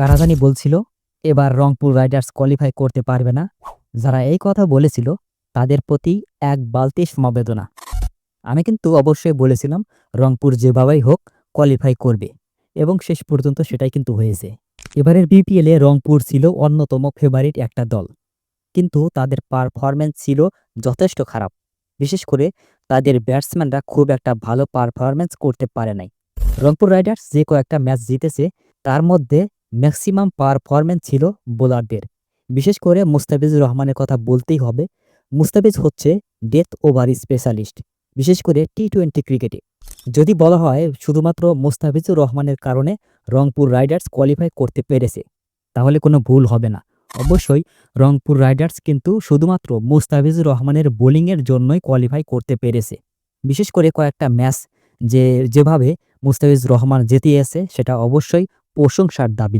কারা জানি বলছিল এবার রংপুর রাইডার্স কোয়ালিফাই করতে পারবে না। যারা এই কথা বলেছিল তাদের প্রতি এক বালতি সমবেদনা। আমি কিন্তু অবশ্যই বলেছিলাম রংপুর যেভাবেই হোক কোয়ালিফাই করবে এবং শেষ পর্যন্ত সেটাই কিন্তু হয়েছে। এবারের বিপিএলে রংপুর ছিল অন্যতম ফেভারিট একটা দল, কিন্তু তাদের পারফরম্যান্স ছিল যথেষ্ট খারাপ। বিশেষ করে তাদের ব্যাটসম্যানরা খুব একটা ভালো পারফরম্যান্স করতে পারে নাই। রংপুর রাইডার্স যে কয়েকটা ম্যাচ জিতেছে তার মধ্যে ম্যাক্সিমাম পারফরম্যান্স ছিল বোলারদের। বিশেষ করে মুস্তাফিজুর রহমানের কথা বলতেই হবে। মুস্তাফিজ হচ্ছে ডেথ ওভার স্পেশালিস্ট, বিশেষ করে টি-20 ক্রিকেটে। যদি বলা হয় শুধুমাত্র মুস্তাফিজুর রহমানের কারণে রংপুর রাইডার্স কোয়ালিফাই করতে পেরেছে, তাহলে কোনো ভুল হবে না। অবশ্যই রংপুর রাইডার্স কিন্তু শুধুমাত্র মুস্তাফিজুর রহমানের বোলিংয়ের জন্যই কোয়ালিফাই করতে পেরেছে। বিশেষ করে কয়েকটা ম্যাচ যেভাবে মুস্তাফিজুর রহমান জিতিয়েছে সেটা অবশ্যই প্রশংসার দাবি।